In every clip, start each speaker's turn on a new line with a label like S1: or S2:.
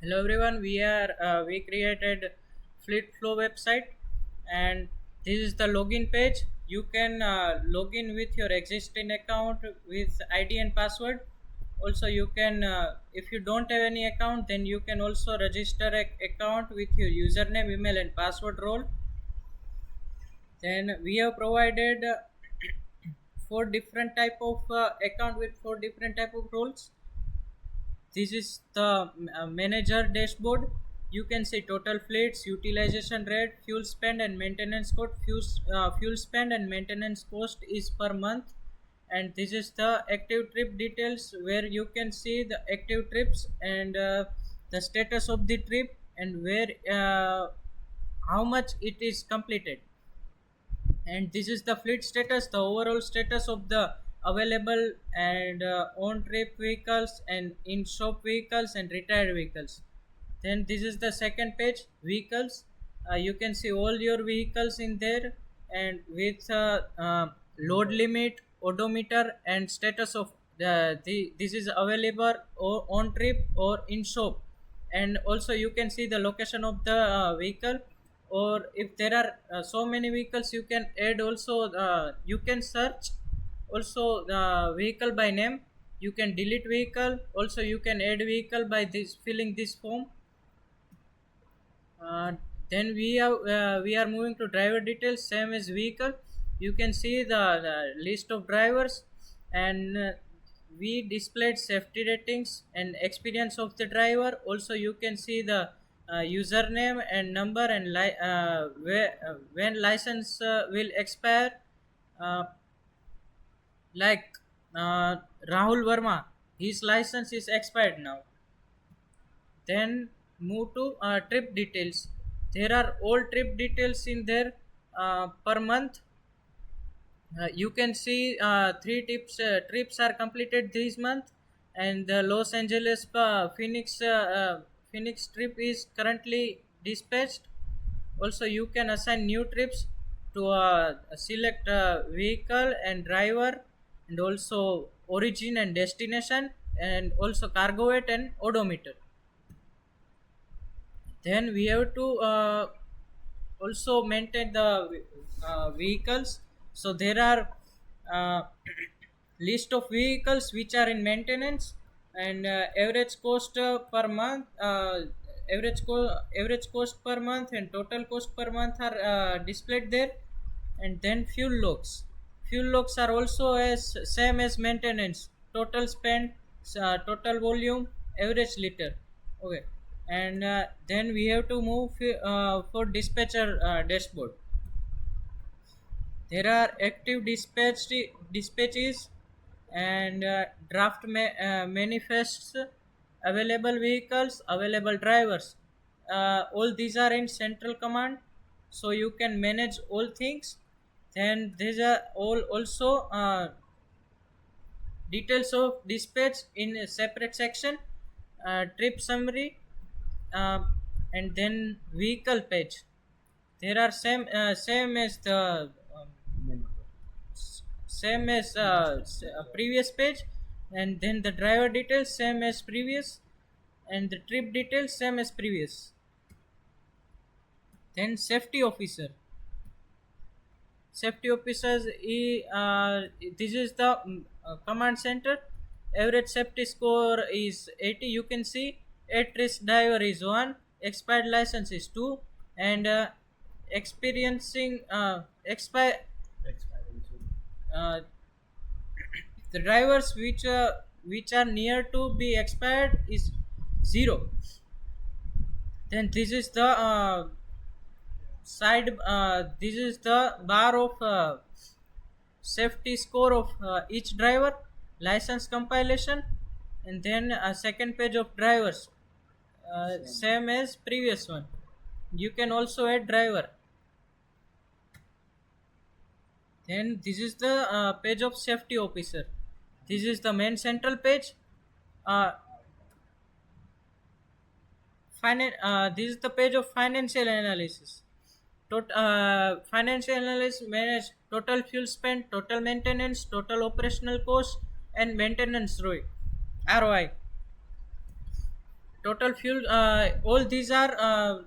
S1: Hello everyone, we created Fleet Flow website, and this is the login page. You can log in with your existing account with ID and password. Also, you can if you don't have any account, then you can also register a account with your username, email, and password role. Then we have provided four different type of account with four different type of roles. This is the manager dashboard. You can see total fleets, utilization rate, fuel spend, and maintenance cost. Fuel spend and maintenance cost is per month. And this is the active trip details where you can see the active trips and the status of the trip and where how much it is completed. And this is the fleet status, the overall status of the available and on trip vehicles and in shop vehicles and retired vehicles. Then this is the second page, vehicles. You can see all your vehicles in there, and with load limit, odometer, and status of this is available or on trip or in shop. And also you can see the location of the vehicle, or if there are so many vehicles, you can add also you can search also the vehicle by name. You can delete vehicle, also you can add vehicle by this filling this form. uh, then we are moving to driver details, same as vehicle. You can see the list of drivers, and we displayed safety ratings and experience of the driver. Also you can see the username and number and when license will expire. uh, like Rahul Verma, his license is expired now. Then move to trip details. There are all trip details in there per month. You can see trips are completed this month, and the Los Angeles Phoenix trip is currently dispatched. Also you can assign new trips to select vehicle and driver, and also origin and destination, and also cargo weight and odometer. Then we have to also maintain the vehicles. So there are uh, list of vehicles which are in maintenance, and average cost per month, average cost per month and total cost per month are displayed there. And then fuel logs are also as same as maintenance, total spend, total volume, average liter. Okay. And then we have to move for dispatcher dashboard. There are active dispatches and manifests, available vehicles, available drivers. All these are in central command, so you can manage all things. Then these are all also details of dispatch in a separate section, trip summary, uh, and then vehicle page. There are same as the same as previous page, and then the driver details same as previous, and the trip details same as previous. Then safety officers this is the command center. Average safety score is 80. You can see at risk driver is 1, expired license is 2, and experiencing uh, the drivers which are near to be expired is 0. Then this is the side this is the bar of safety score of each driver, license compilation, and then a second page of drivers, same as previous one. You can also add driver. Then this is the page of safety officer. This is the main central page. uh, this is the page of financial analysis. Financial analysis manage total fuel spend, total maintenance, total operational cost, and maintenance ROI. total fuel, all these are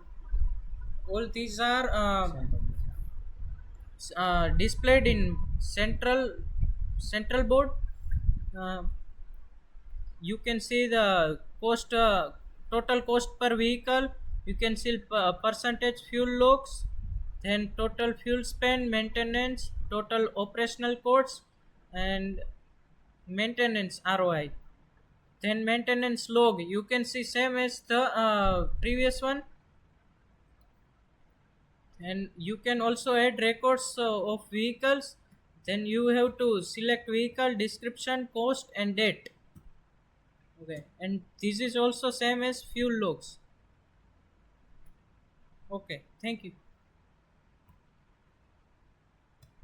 S1: displayed in central board. uh, you can see the cost, total cost per vehicle. You can see percentage fuel logs, then total fuel spend, maintenance, total operational costs, and maintenance ROI. Then maintenance log, you can see same as the previous one. And you can also add records of vehicles. Then you have to select vehicle description, cost, and date. Okay, and this is also same as fuel logs. Okay, thank you.